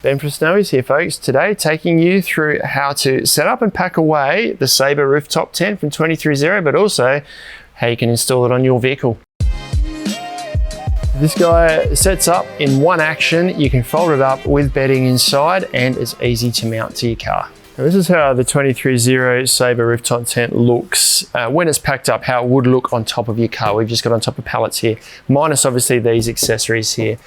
Ben from Snowy's here, folks. Today, taking you through how to set up and pack away the Saber rooftop tent from 23Zero, but also how you can install it on your vehicle. This guy sets up in one action. You can fold it up with bedding inside and it's easy to mount to your car. Now, this is how the 23Zero Saber rooftop tent looks when it's packed up, how it would look on top of your car. We've just got on top of pallets here, minus obviously these accessories here.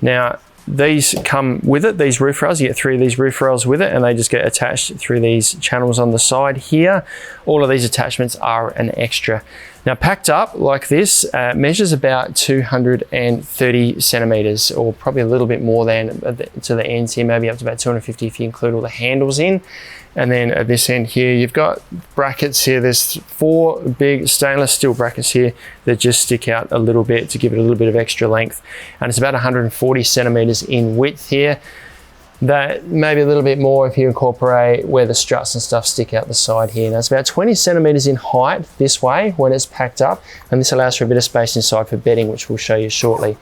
Now, these come with it, these roof rails. You get 3 of these roof rails with it and they just get attached through these channels on the side here. All of these attachments are an extra. Now, packed up like this, measures about 230 centimeters, or probably a little bit more than to the ends here, maybe up to about 250 if you include all the handles in. And then at this end here, you've got brackets here. There's 4 big stainless steel brackets here that just stick out a little bit to give it a little bit of extra length. And it's about 140 centimeters in width here. That maybe a little bit more if you incorporate where the struts and stuff stick out the side here. Now it's about 20 centimeters in height this way when it's packed up, and this allows for a bit of space inside for bedding, which we'll show you shortly.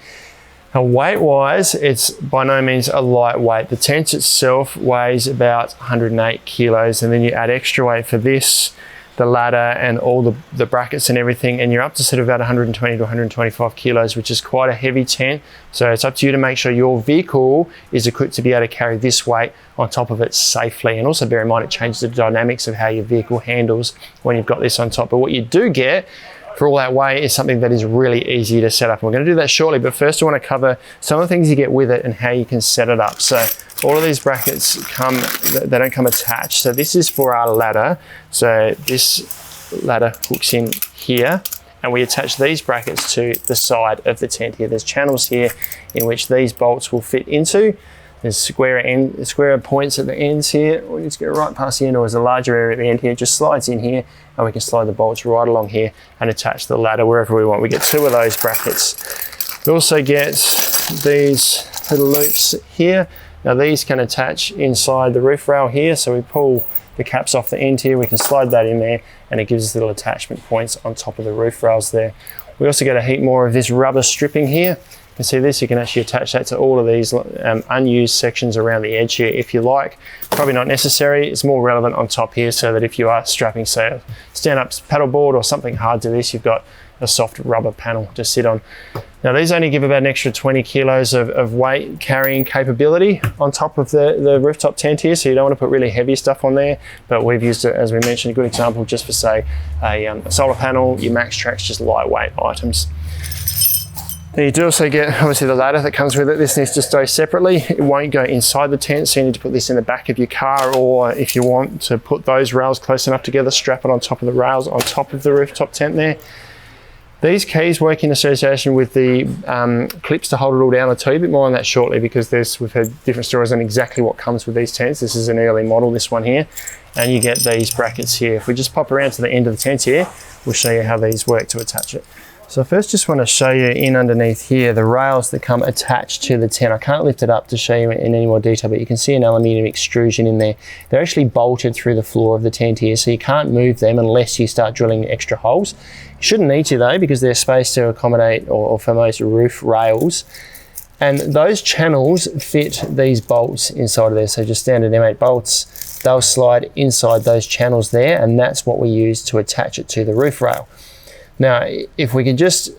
Now, weight-wise, it's by no means a lightweight. The tent itself weighs about 108 kilos, and then you add extra weight for this, the ladder, and all the brackets and everything, and you're up to sort of about 120 to 125 kilos, which is quite a heavy tent. So it's up to you to make sure your vehicle is equipped to be able to carry this weight on top of it safely. And also bear in mind, it changes the dynamics of how your vehicle handles when you've got this on top. But what you do get for all that weight is something that is really easy to set up. And we're going to do that shortly, but first I want to cover some of the things you get with it and how you can set it up. So all of these brackets they don't come attached. So this is for our ladder. So this ladder hooks in here, and we attach these brackets to the side of the tent here. There's channels here in which these bolts will fit into. There's square points at the ends here. We just go right past the end, or there's a larger area at the end here. It just slides in here, and we can slide the bolts right along here and attach the ladder wherever we want. We get 2 of those brackets. We also get these little loops here. Now these can attach inside the roof rail here. So we pull the caps off the end here. We can slide that in there, and it gives us little attachment points on top of the roof rails there. We also get a heap more of this rubber stripping here. You can see this, you can actually attach that to all of these unused sections around the edge here if you like. Probably not necessary. It's more relevant on top here, so that if you are strapping, say, a stand-up paddleboard or something hard to this, you've got a soft rubber panel to sit on. Now these only give about an extra 20 kilos of weight carrying capability on top of the rooftop tent here, so you don't want to put really heavy stuff on there, but we've used it, as we mentioned, a good example just for, say, a solar panel, your Max Tracks, just lightweight items. Then you do also get, obviously, the ladder that comes with it. This needs to stay separately. It won't go inside the tent, so you need to put this in the back of your car, or if you want to put those rails close enough together, strap it on top of the rails on top of the rooftop tent there. These keys work in association with the clips to hold it all down. I'll tell you a bit more on that shortly, because we've heard different stories on exactly what comes with these tents. This is an early model, this one here, and you get these brackets here. If we just pop around to the end of the tent here, we'll show you how these work to attach it. So first, just want to show you in underneath here the rails that come attached to the tent. I can't lift it up to show you in any more detail, but you can see an aluminium extrusion in there. They're actually bolted through the floor of the tent here, so you can't move them unless you start drilling extra holes. You shouldn't need to though, because there's space to accommodate, or for most roof rails. And those channels fit these bolts inside of there. So just standard M8 bolts, they'll slide inside those channels there, and that's what we use to attach it to the roof rail. Now, if we can just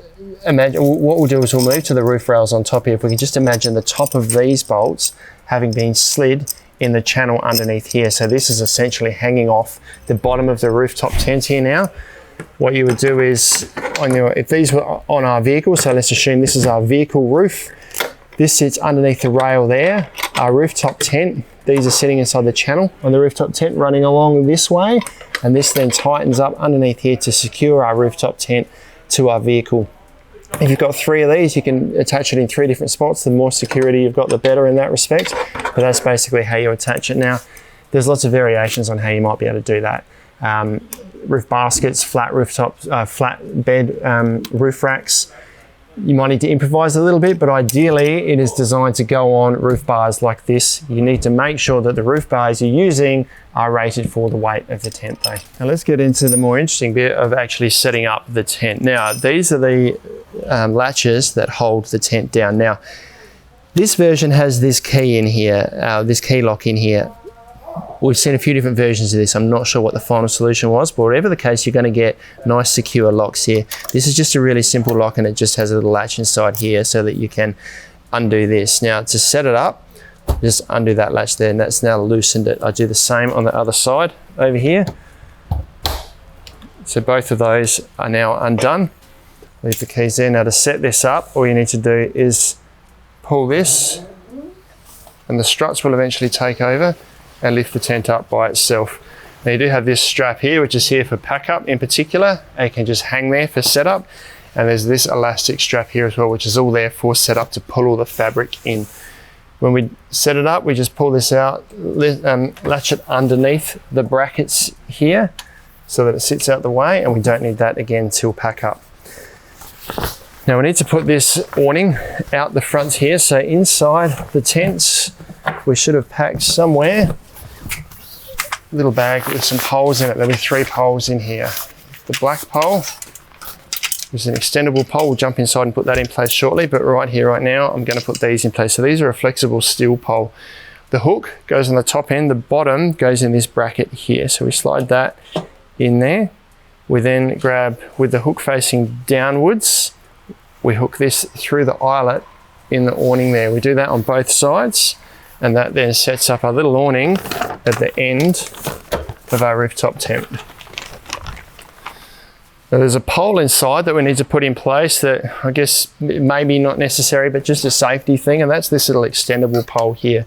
imagine, what we'll do is we'll move to the roof rails on top here. If we can just imagine the top of these bolts having been slid in the channel underneath here. So this is essentially hanging off the bottom of the rooftop tent here now. What you would do is, if these were on our vehicle, so let's assume this is our vehicle roof. This sits underneath the rail there. Our rooftop tent, these are sitting inside the channel on the rooftop tent running along this way. And this then tightens up underneath here to secure our rooftop tent to our vehicle. If you've got 3 of these, you can attach it in 3 different spots. The more security you've got, the better in that respect. But that's basically how you attach it. Now, there's lots of variations on how you might be able to do that. Roof baskets, flat rooftops, flat bed roof racks. You might need to improvise a little bit, but ideally it is designed to go on roof bars like this. You need to make sure that the roof bars you're using are rated for the weight of the tent though. Now let's get into the more interesting bit of actually setting up the tent. Now these are the latches that hold the tent down. Now This version has this key in here, this key lock in here. We've seen a few different versions of this. I'm not sure what the final solution was, but whatever the case, you're going to get nice secure locks here. This is just a really simple lock, and it just has a little latch inside here so that you can undo this. Now to set it up, just undo that latch there, and that's now loosened it. I do the same on the other side over here. So both of those are now undone. Leave the keys there. Now to set this up, all you need to do is pull this, and the struts will eventually take over and lift the tent up by itself. Now you do have this strap here, which is here for pack up in particular, and you can just hang there for setup. And there's this elastic strap here as well, which is all there for setup to pull all the fabric in. When we set it up, we just pull this out, latch it underneath the brackets here so that it sits out the way, and we don't need that again till pack up. Now we need to put this awning out the front here. So inside the tents, we should have packed somewhere little bag with some poles in it. There'll be 3 poles in here. The black pole is an extendable pole. We'll jump inside and put that in place shortly, but right here, right now, I'm going to put these in place. So these are a flexible steel pole. The hook goes on the top end, the bottom goes in this bracket here. So we slide that in there. We then grab, with the hook facing downwards, we hook this through the eyelet in the awning there. We do that on both sides, and that then sets up our little awning at the end of our rooftop tent. Now there's a pole inside that we need to put in place that I guess maybe not necessary, but just a safety thing, and that's this little extendable pole here.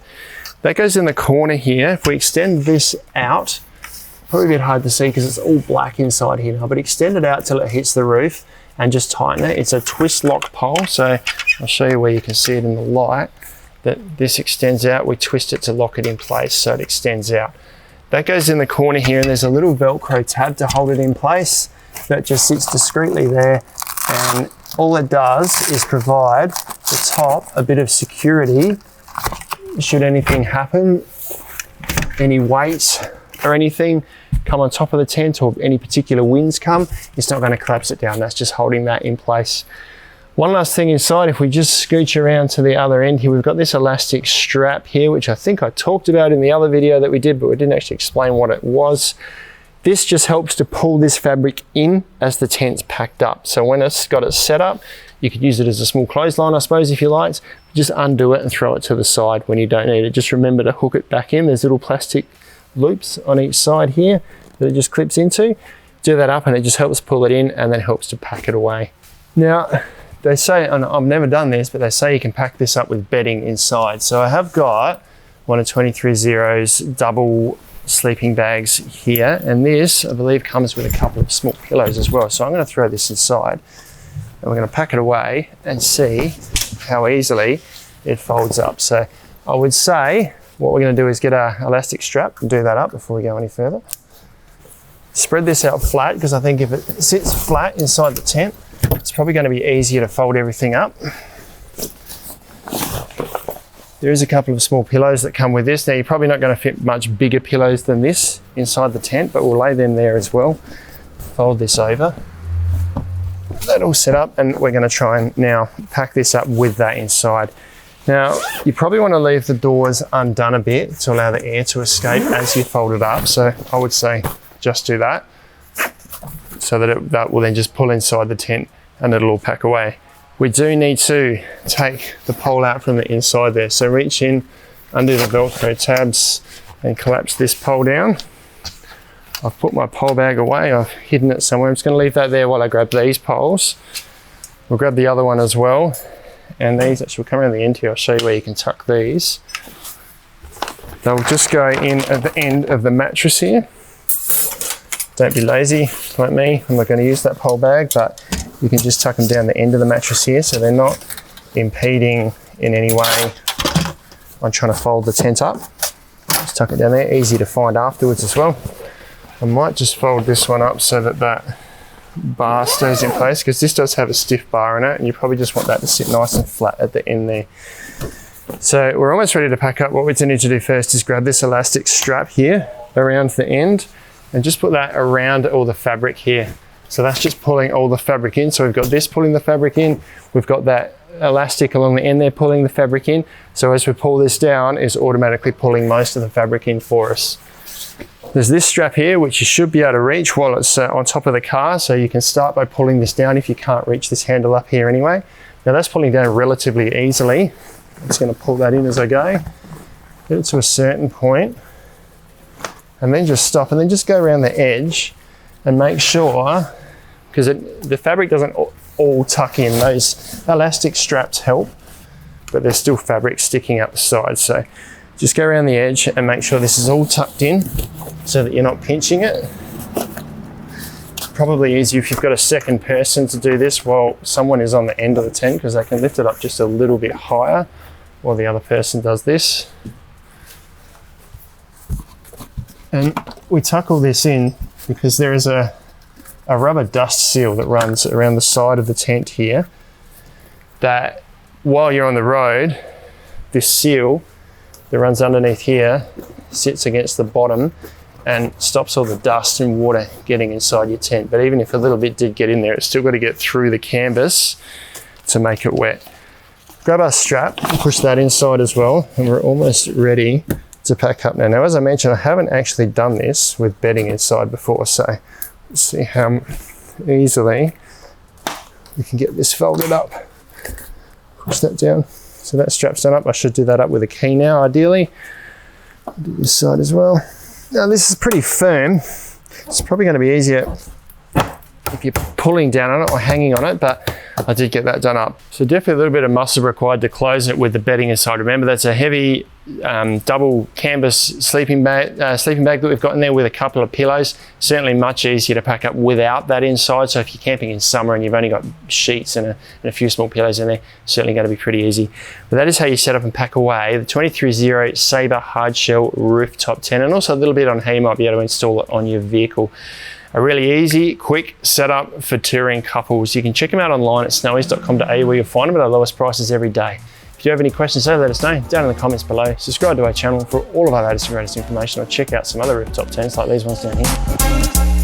That goes in the corner here. If we extend this out, probably a bit hard to see because it's all black inside here now, but extend it out till it hits the roof and just tighten it. It's a twist lock pole, so I'll show you where you can see it in the light. That this extends out, we twist it to lock it in place so it extends out. That goes in the corner here, and there's a little Velcro tab to hold it in place that just sits discreetly there, and all it does is provide the top a bit of security should anything happen, any weight or anything come on top of the tent, or any particular winds come, it's not going to collapse it down. That's just holding that in place. One last thing inside, if we just scooch around to the other end here, we've got this elastic strap here, which I think I talked about in the other video that we did, but we didn't actually explain what it was. This just helps to pull this fabric in as the tent's packed up. So when it's got it set up, you could use it as a small clothesline, I suppose, if you liked. Just undo it and throw it to the side when you don't need it. Just remember to hook it back in. There's little plastic loops on each side here that it just clips into. Do that up and it just helps pull it in and then helps to pack it away. Now, they say, and I've never done this, but they say you can pack this up with bedding inside. So I have got one of 23Zero's double sleeping bags here, and this, I believe, comes with a couple of small pillows as well. So I'm going to throw this inside and we're going to pack it away and see how easily it folds up. So I would say what we're going to do is get our elastic strap and do that up before we go any further. Spread this out flat, because I think if it sits flat inside the tent, it's probably going to be easier to fold everything up. There is a couple of small pillows that come with this. Now you're probably not going to fit much bigger pillows than this inside the tent, but we'll lay them there as well. Fold this over. That all set up, and we're going to try and now pack this up with that inside. Now you probably want to leave the doors undone a bit to allow the air to escape as you fold it up. So I would say just do that, so that that will then just pull inside the tent and it'll all pack away. We do need to take the pole out from the inside there. So reach in, undo the Velcro tabs and collapse this pole down. I've put my pole bag away, I've hidden it somewhere. I'm just going to leave that there while I grab these poles. We'll grab the other one as well. And these, actually we'll come around the end here, I'll show you where you can tuck these. They'll just go in at the end of the mattress here. Don't be lazy like me, I'm not going to use that pole bag, but you can just tuck them down the end of the mattress here so they're not impeding in any way on trying to fold the tent up. Just tuck it down there, easy to find afterwards as well. I might just fold this one up so that that bar stays in place, because this does have a stiff bar in it, and you probably just want that to sit nice and flat at the end there. So we're almost ready to pack up. What we need to do first is grab this elastic strap here around the end and just put that around all the fabric here. So that's just pulling all the fabric in. So we've got this pulling the fabric in, we've got that elastic along the end there pulling the fabric in. So as we pull this down, it's automatically pulling most of the fabric in for us. There's this strap here, which you should be able to reach while it's on top of the car. So you can start by pulling this down if you can't reach this handle up here anyway. Now that's pulling down relatively easily. I'm just going to pull that in as I go. Get it to a certain point, and then just stop, and then just go around the edge and make sure, because the fabric doesn't all tuck in. Those elastic straps help, but there's still fabric sticking out the side. So just go around the edge and make sure this is all tucked in so that you're not pinching it. Probably easier if you've got a second person to do this while someone is on the end of the tent, because they can lift it up just a little bit higher while the other person does this. And we tuck all this in because there is a rubber dust seal that runs around the side of the tent here, that while you're on the road, this seal that runs underneath here sits against the bottom and stops all the dust and water getting inside your tent. But even if a little bit did get in there, it's still got to get through the canvas to make it wet. Grab our strap and push that inside as well, and we're almost ready to pack up now. Now, as I mentioned, I haven't actually done this with bedding inside before, so let's see how easily we can get this folded up. Push that down. So that strap's done up. I should do that up with a key now, ideally. I'll do this side as well. Now this is pretty firm. It's probably going to be easier if you're pulling down on it or hanging on it, but I did get that done up. So definitely a little bit of muscle required to close it with the bedding inside. Remember, that's a heavy double canvas sleeping bag that we've got in there with a couple of pillows. Certainly much easier to pack up without that inside. So if you're camping in summer and you've only got sheets and a few small pillows in there, certainly going to be pretty easy. But that is how you set up and pack away the 23-0 Saber Hard Shell Rooftop tent, and also a little bit on how you might be able to install it on your vehicle. A really easy, quick setup for touring couples. You can check them out online at snowies.com.au, where you'll find them at our lowest prices every day. If you have any questions, so let us know down in the comments below. Subscribe to our channel for all of our latest and greatest information, or check out some other rooftop tents like these ones down here.